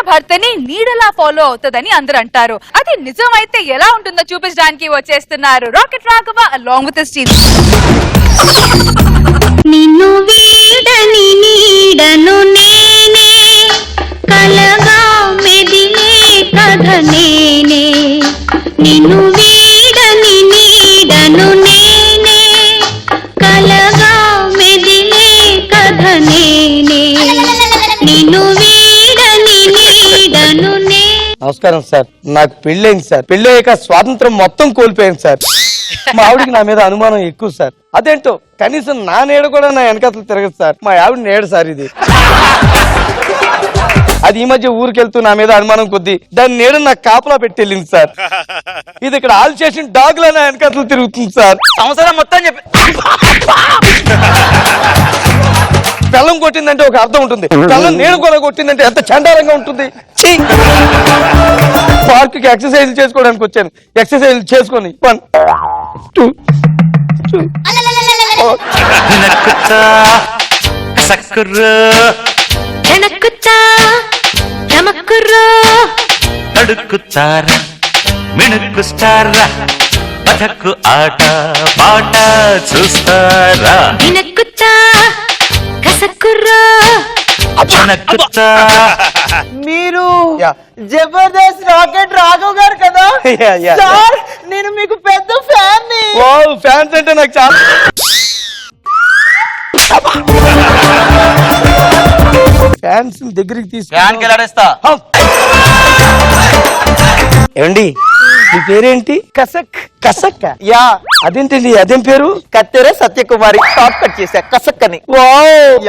భర్తని నీడలా ఫాలో అవుతుందని అందరూ అంటారు. అది నిజమైతే ఎలా ఉంటుందో చూపించడానికి వచ్చేస్తున్నారు rocket Raghava along with his team. నిన్ను వీడని నీడను నేనే కలగా మెదిలే కథ నేనే నిన్ను వీడని నీడను నేనే కలగా మెదిలే కథ నేనే నిన్ను వీడని నీడను నే. నమస్కారం సార్, నాకు పెళ్ళైంది సార్. పెళ్ళయ్యాక స్వాతంత్రం మొత్తం కోల్పోయాను సార్. మా ఆవిడికి నా మీద అనుమానం ఎక్కువ సార్. అదేంటో కనీసం నా నీడ కూడా నా వెనకతలు తిరగదు సార్. మా ఆవిడ నీడ సార్ ఇది. అది ఈ మధ్య ఊరికెళ్తూ నా మీద అనుమానం కొద్దీ దాని నీడ నాకు కాపలా పెట్టి వెళ్ళింది సార్. ఇది ఇక్కడ ఆల్ చేసిన డాగ్ లా నా వెనకతలు తిరుగుతుంది సార్. సంవత్సరం మొత్తం చెప్పి బెల్లం కొట్టిందంటే ఒక అర్థం ఉంటుంది, బెల్లం నీడ కూడా కొట్టిందంటే ఎంత చండాలంగా ఉంటుంది. పార్క్ కి ఎక్సర్సైజ్ చేసుకోవడానికి వచ్చాను, ఎక్సర్సైజ్ చేసుకొని 1 2 ఆట పాట చూస్తారా మీరు జబర్దస్త్ రాకెట్ రాఘవ్ గారు కదా సార్? నేను మీకు పెద్ద ఫ్యాన్ ని. ఫ్యాన్స్ అంటే నాకు చాలా ఫ్యాన్స్ దగ్గరికి తీసుకు. ఏమండి మీ పేరేంటి? కసక్. కసక్? యా. అదేంటండి అదేం పేరు? కత్తెరే సత్యకుమారి టాప్ కట్ చేశా కసక్ అని.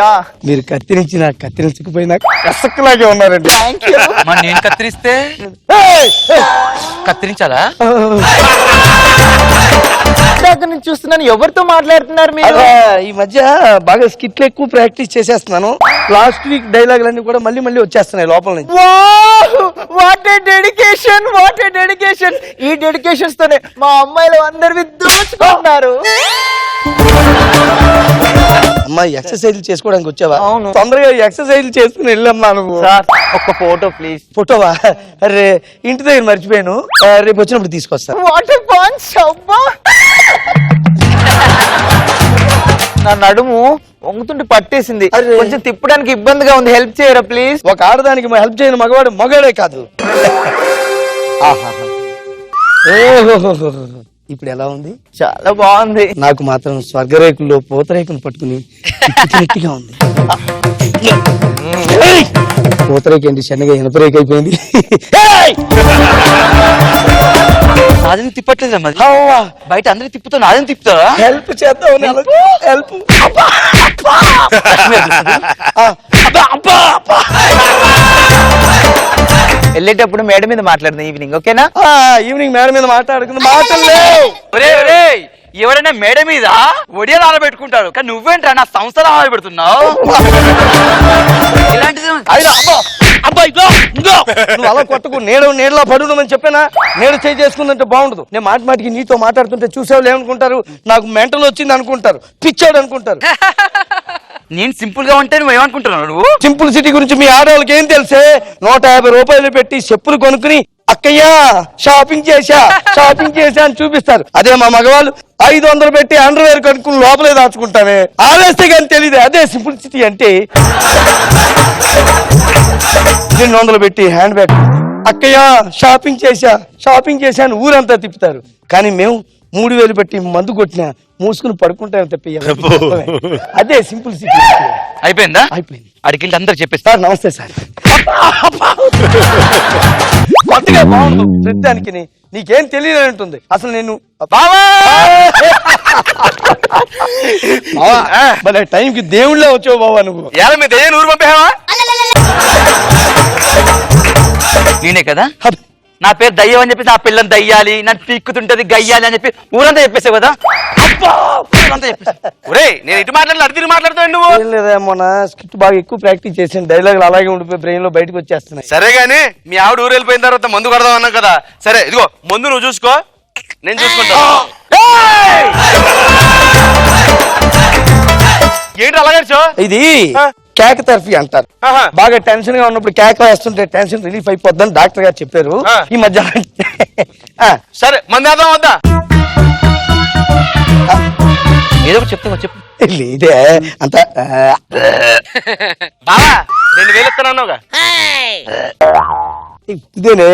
యా. మీరు కత్తిరించి నాకు కత్తిరించకపోయినా కసక్ లాగే ఉన్నారండి. Thank you. మరి నేను కత్తిరిస్తే కత్తిరించాలా? దగ్గర నుంచి చూస్తున్నాను, ఎవరితో మాట్లాడుతున్నారు మీరు? ఈ మధ్య బాగా స్కిట్లు ఎక్కువ ప్రాక్టీస్ చేసేస్తున్నాను. లాస్ట్ వీక్ డైలాగులన్నీ కూడా మళ్ళీ మళ్ళీ వచ్చేస్తున్నాయి లోపల నుంచి. What a dedication, what a dedication. ఈ డెడికేషన్స్ తోనే మా అమ్మాయిలు అందరివి దోచుకుంటున్నారు. అమ్మాయి ఎక్సర్సైజ్ చేసుకోవడానికి వచ్చావా? అవును. తొందరగా ఎక్సర్సైజ్ చేసుకుని వెళ్ళమ్మా నువ్వు. సార్ ఒక్క ఫోటో ప్లీజ్. ఫోటోవా? అరే ఇంటి దగ్గర మర్చిపోయాను, రేపు వచ్చినప్పుడు తీసుకొస్తా. What a punch. అబ్బా నా నడుము వంగుతుంటే పట్టేసింది, కొంచెం తిప్పడానికి ఇబ్బందిగా ఉంది, హెల్ప్ చేయరా ప్లీజ్. ఒక ఆడదానికి హెల్ప్ చేయని మగవాడు మగాడే కాదు. ఇప్పుడు ఎలా ఉంది? చాలా బాగుంది. నాకు మాత్రం స్వర్గరేకుల్లో పూతరేకును పట్టుకుని తిప్పినట్టుగా ఉంది. పూతరేకు ఏంటి శనగ ఇనపరేకు అయిపోయింది. నాదని తిప్పట్లేదు మరి, బయట అందరికి తిప్పుతా నాదని తిప్పుతా. హెల్ప్ చేద్దాం. హెల్ప్ వెళ్ళేటప్పుడు మేడ మీద మాట్లాడుతుంది ఈవినింగ్, ఓకేనా? ఈవినింగ్ మేడ మీద మాట్లాడుకుంది. మాటలు ఎవరైనా మేడ మీద ఒడియాలు ఆరబెట్టుకుంటారు, కానీ నువ్వేంట్రా నా సంవత్సరం ఆరబెడుతున్నావు? నువ్వు అలా కొట్టకు, నీడలా పడున్నామని చెప్పానా? నీడ చేసుకుందంటే బాగుండదు. నేను మాటికి నీతో మాట్లాడుతుంటే చూసేవాళ్ళు ఏమనుకుంటారు? నాకు మెంటల్ వచ్చింది అనుకుంటారు, పిచ్చాడు అనుకుంటారు. నేను సింపుల్ గా ఉంటే నువ్వు ఏమనుకుంటున్నావు? నువ్వు సింపుల్ సిటీ గురించి మీ ఆడవాళ్ళకి ఏం తెలిసే? 150 రూపాయలు పెట్టి చెప్పులు కొనుక్కుని అక్కయ్యా షాపింగ్ చేశా అని చూపిస్తారు. అదే మా మగవాళ్ళు 500 పెట్టి అండర్వేర్ కొనుక్కుని లోపలే దాచుకుంటామే, ఆవేస్తే కానీ తెలియదు. అదే సింపుల్ సిటీ అంటే. 200 పెట్టి హ్యాండ్ బ్యాగ్ అక్కయ్యా షాపింగ్ చేశాను ఊరంతా తిప్పుతారు. కానీ మేము 3000 పెట్టి మందు కొట్టినా మూసుకుని పడుకుంటాను తప్ప. అదే సింపుల్ సిటీ. అయిపోయిందా? అయిపోయింది. అడిగిల్లి అందరు చెప్పేస్తా. సార్ నమస్తే సార్. కొత్తగా బాగుండు ప్రతిదానికి. నీకేం తెలియనంటుంది అసలు. నేను భలే టైంకి దేవుళ్ళ వచ్చావు బావా నువ్వు. ఎలా మీ దయ్యాన్ని ఊరు పంపేవా? నేనే కదా నా పేరు దయ్యం అని చెప్పి నా పిల్లని దయ్యాలి, నన్ను పీక్కుతుంటది గయ్యాలి అని చెప్పి ఊరంతా చెప్పేసావు కదా. నేను ఇటు మాట్లాడాలి అటు తిరిగి మాట్లాడుతావు నువ్వు. ఏం లేదా, మొన్న స్కిట్ బాగా ఎక్కువ ప్రాక్టీస్ చేసాను, డైలాగులు అలాగే ఉండిపోయి బ్రెయిన్ లో బయటకు వచ్చేస్తున్నాయి. సరే గానీ మీ ఆవిడ ఊరు వెళ్ళిపోయిన తర్వాత మందు కొడదాం అన్నావు కదా. సరే ఇదిగో మందు నువ్వు చూసుకో, నేను చూసుకుంటా. ఏంటి అలాగే ఇది కేక థెరపీ అంటారు. ఆహా. బాగా టెన్షన్ గా ఉన్నప్పుడు కేక వేస్తుంటే టెన్షన్ రిలీఫ్ అయిపోద్దని డాక్టర్ గారు చెప్పారు. ఆ. ఈ మధ్య సరే మందేద్దాం వద్దా? ఏదో ఒకటి చెప్తావా చెప్పు. లేదే అంత బావా 2000 ఇస్తానన్నావుగా. ఇదేనే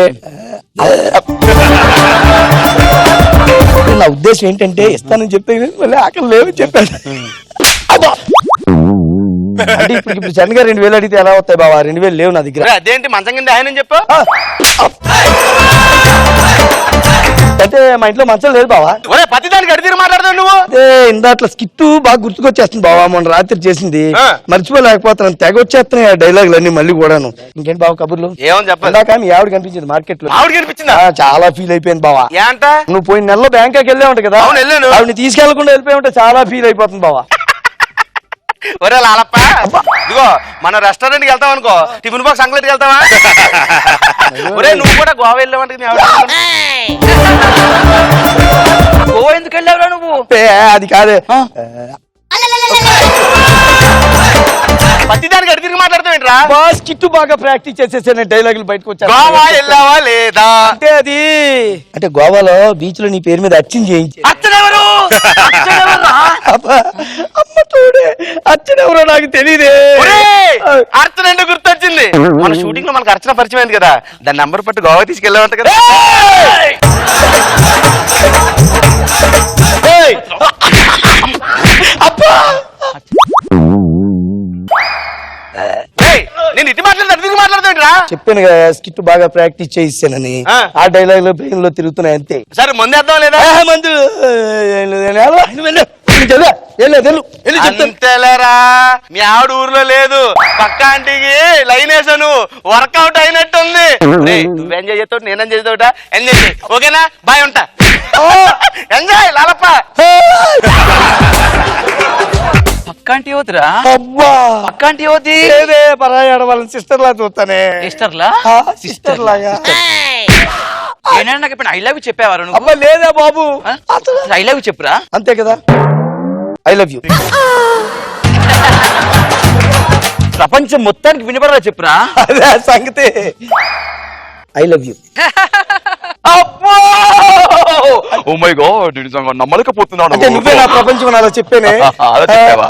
నా ఉద్దేశం ఏంటంటే ఇస్తానని చెప్పే మళ్ళీ ఆకలి లేవని చెప్పాను. అబ్బా! అంటే ఇప్పుడు చరణ్ గారు 2000 అడిగితే ఎలా వస్తాయి బాబా? 2000 లేవు నా దగ్గర. ఒరే, అదేంటి మంచం కింద ఆయన చెప్పు. ఆ! అంటే మా ఇంట్లో మంచం లేదు బావా. ఒరే ప్రతి దానికి అడిగి మాట్లాడతావు నువ్వు. అదే ఇందాట్ల స్కిట్ బాగా గుర్తుకొచ్చేస్తుంది బావా. మొన్న రాత్రి చేసింది ఆ. మర్చిపోలేకపోతున్నాను. తెగ వచ్చేస్తున్నాయి ఆ డైలాగులు అన్ని మళ్ళీ కూడాను. ఇంకేంటి బావ కబుర్లు? ఏమని చెప్పాలి? ఇందాక మీ ఆవిడ కనిపించింది మార్కెట్ లో. ఆవిడ కనిపించిందా? చాలా ఫీల్ అయిపోయింది బావా. ఏ అంట? నువ్వు పోయిన నెలలో బ్యాంకాక్ వెళ్ళే ఉంటా కదా. అవును, వెళ్ళాను. ఆవిడని తీసుకెళ్లకుండా వెళ్ళిపోయి ఉంటే చాలా ఫీల్ అయిపోతుంది బావా. ఒరే లాలప్ప, ఇదిగో మనం రెస్టారెంట్ కి వెళ్తాం అనుకో, టిఫిన్ బాక్స్ అంగలెట్కి వెళ్తావా? ఒరే నువ్వు కూడా గోవా వెళ్ళావంటే మీ ఆవిడ. గోవా ఎందుకు వెళ్ళావురా నువ్వు? అది కాదే. ప్రతి దానికి అడిగి మాట్లాడతావు ఏంట్రా? బాస్ కిట్టు బాగా ప్రాక్టీస్ చేసేసాను డైలాగులు బయటకు గోవా వెళ్ళావా లేదా? అంటే అది అంటే గోవాలో బీచ్ లో నీ పేరు మీద అర్చన చేయించే. అచ్చనెవరు? అచ్చనెవర్రా? అమ్మ తోడే అర్చనెవరో నాకు తెలియదే. అర్చన అంటే గుర్తొచ్చింది. మన షూటింగ్ లో మనకు అర్చన పరిచయం అయింది కదా, దాని నంబర్ పట్టు గోవా తీసుకెళ్ళామంట కదా. అబ్బా నేను ఇటు మాట్లాడతాను మాట్లాడుతాంట్రా. చెప్పాను కదా స్కిట్ బాగా ప్రాక్టీస్ చేయిస్తానని. ఆ. ఆ డైలాగ్ లో బ్రెయిన్ లో తిరుగుతున్నాయి అంతే. సరే ముందేద్దాం లేదా? మందు అంతేలేరా, మీ ఆవిడ ఊర్లో లేదు, పక్క ఆంటీకి లైన్ వేసాను, వర్కౌట్ అయినట్టుంది. నువ్వు ఎంజాయ్ చేస్తావు, నేను ఎంజాయ్ చేస్తావుట. ఎంజాయ్ చేయి, ఓకేనా? బాయ్, ఉంటా. ఎంజాయ్ లాలప్ప. పక్కంటి యోతిరా? అబ్బా పక్కంటి యోతి లేదే పరాయి ఆడవాళ్ళని సిస్టర్ లా చూస్తానే. సిస్టర్లా? సిస్టర్ లాగా. ఏనాడు నాకు ఇప్పుడు ఐ లవ్ యూ చెప్పేవారు నువ్వు? అబ్బా లేదే బాబు. ఐ లవ్ యూ చెప్పురా. అంతే కదా. I love you. ప్రపంచం మొత్తానికి వినపడరా చెప్పురా. అదే సంగతి. I love you. Oh my God, నిజంగా నమ్మలేకపోతున్నాను. అంటే నువ్వే నా ప్రపంచం అలా చెప్పానే. అలా చెప్పావా?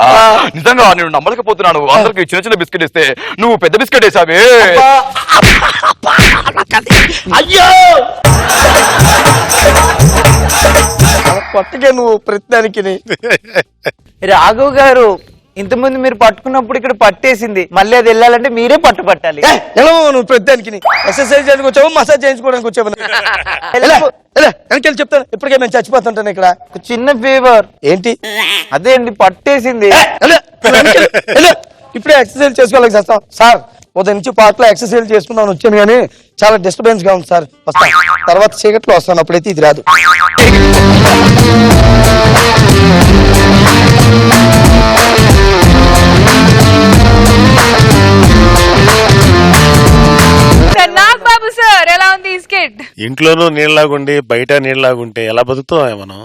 నిజంగా నేను నమ్మలేకపోతున్నాను. అందరికి చిన్న చిన్న బిస్కెట్ ఇస్తే నువ్వు పెద్ద బిస్కెట్ వేసావే. అయ్యో కొట్టగా నువ్వు ప్రతిదానికి. రాఘవ్ గారు, ఇంతకుముందు మీరు పట్టుకున్నప్పుడు ఇక్కడ పట్టేసింది, మళ్ళీ అది వెళ్ళాలంటే మీరే పట్టాలి. ఎలా నువ్వు ప్రతిదానికి ఎక్సర్సైజ్ చేయడానికి వచ్చావు, మసాజ్ చేయించుకోవడానికి వచ్చావు. వెనకెళ్ళి చెప్తాను. ఇప్పటికే మేము చచ్చిపోతుంటాను ఇక్కడ. ఒక చిన్న ఫేవర్. ఏంటి? అదే అండి, పట్టేసింది. ఇప్పుడే ఎక్సర్సైజ్ చేసుకోవాలి చేస్తాం సార్. ఉదయం నుంచి పార్క్ లో ఎక్సర్సైజ్ చేసుకుందాం వచ్చాను కానీ చాలా డిస్టర్బెన్స్ గా ఉంది సార్. వస్తాను తర్వాత చీకట్లో వస్తాను, అప్పుడైతే ఇది రాదు. నాగ్ బాబు సార్ ఎలా ఉంది ఈ స్కిట్? ఇంట్లోనూ నీళ్ళలాగుండి బయట నీళ్ళలాగుంటే ఎలా బతుకుతాం మనం?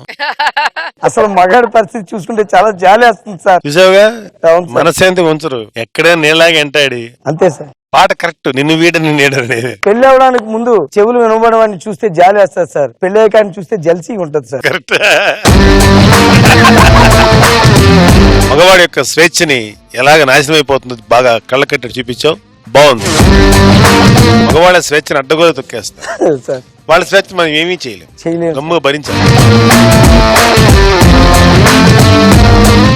అసలు మగాడి పరిస్థితి చూసుకుంటే చాలా జాలి వస్తుంది సార్. చూసావుగా, అవును సార్. మనశ్శాంతి ఉంచరు. ఎక్కడే నీళ్ళలాగా ఎంటాడి. అంతే సార్. పాట కరెక్ట్. నిన్ను వీడని నీడనేది పెళ్లి అవడానికి ముందు చెవులు వినబడవాడిని చూస్తే జాలి వేస్తుంది సార్. పెళ్లి అయ్యాక చూస్తే జల్సీ ఉంటది సార్. కరెక్ట్. మగవాడి యొక్క స్వేచ్ఛని ఎలాగ నాశనం అయిపోతుందో బాగా కళ్ళ కట్టి చూపించావు. బాగుంది. మగవాళ్ళ స్వేచ్ఛను అడ్డగోలు తొక్కేస్తా. సార్ వాళ్ళ స్వేచ్ఛ మనం ఏమీ చేయలేము. గమ్ముగా భరించాలి.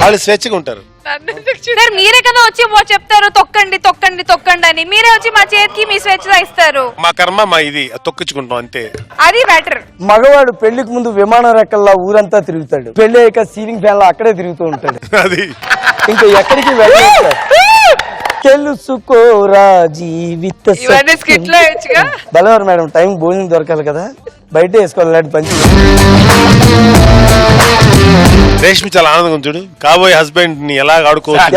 వాళ్ళు స్వేచ్ఛగా ఉంటారు. సార్ మీరే కదా వచ్చి చెప్తారు తొక్కండి తొక్కండి తొక్కండి అని. మీరే వచ్చి మా చేతికి మీ స్వేచ్ఛ ఇస్తారు. మా కర్మ మా ఇది తొక్కించుకుంటాం అంతే. అది బెటర్. మగవాడు పెళ్లికి ముందు విమానం రెక్కల్లా ఊరంతా తిరుగుతాడు. పెళ్లి అయ్యాక సీలింగ్ ఫ్యాన్ లో అక్కడే తిరుగుతూ ఉంటాడు. అది ఇంకా ఎక్కడికి వెళ్ళలేదు. తెలుసుకోరా జీవిత ఇవన్నీ స్కిట్ లో వేయచ్చుగా. బలవారు మేడం, టైం భోజనం దొరకాలి కదా, బయట వేసుకోవాలి పంచి. రేష్మి చాలా ఆనందంగా చూడు. కాబోయే హస్బెండ్ ని ఎలా ఆడుకోవచ్చు.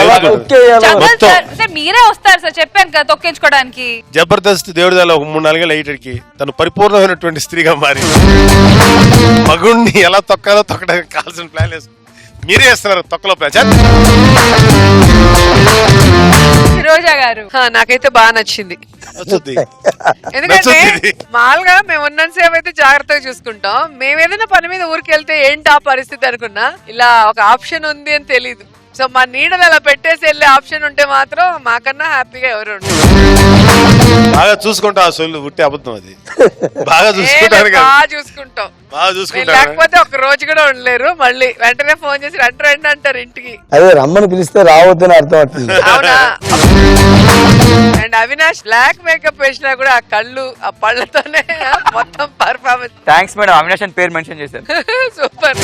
మీరే వస్తారు సార్, చెప్పాను కదా తొక్కించుకోవడానికి. జబర్దస్త్ దేవుడిదాలో 3-4 ఏళ్ళ లైటర్కి తను పరిపూర్ణమైనటువంటి స్త్రీగా మారి మగుణ్ణి ఎలా తొక్కాలో తొక్కడానికి కావాల్సిన ప్లాన్ వేసుకుంది. మీరే వేస్తున్నారు తొక్కలో ప్రచారం. రోజా గారు నాకైతే బాగా నచ్చింది. నచ్చుద్ది. ఎందుకంటే నచ్చుద్ది. మామూలుగా మేము ఉన్నంత సేపు అయితే జాగ్రత్తగా చూసుకుంటాం. మేము ఏదైనా పని మీద ఊరికి వెళ్తే ఏంటి ఆ పరిస్థితి అనుకున్నా, ఇలా ఒక ఆప్షన్ ఉంది అని తెలీదు. సో మా నీడలు అలా పెట్టేసి వెళ్ళే ఆప్షన్ ఉంటే మాత్రం మాకన్నా హ్యాపీగా ఎవరు ఉండరు. బాగా చూసుకుంటా ఆ సొల్లు ఉట్టి అబద్ధం అది. బాగా చూసుకుంటాను కదా. బాగా చూసుకుంటాం. బాగా మీరు చూసుకుంటాను. లేకపోతే ఒక రోజు కూడా ఉండలేరు. మళ్ళీ వెంటనే ఫోన్ చేసి రండి అంటారు ఇంటికి. అదే రమ్మని పిలిస్తే రావద్దని అర్థం అవుతుంది. అవునా? అండ్ అవినాష్ బ్లాక్ మేకప్ వేసినా కూడా ఆ కళ్ళు ఆ పళ్ళతోనే మొత్తం పర్ఫార్మెన్స్ థ్యాంక్స్ మేడం, అవినాష్ అని పేరు మెన్షన్ చేశారు. సూపర్.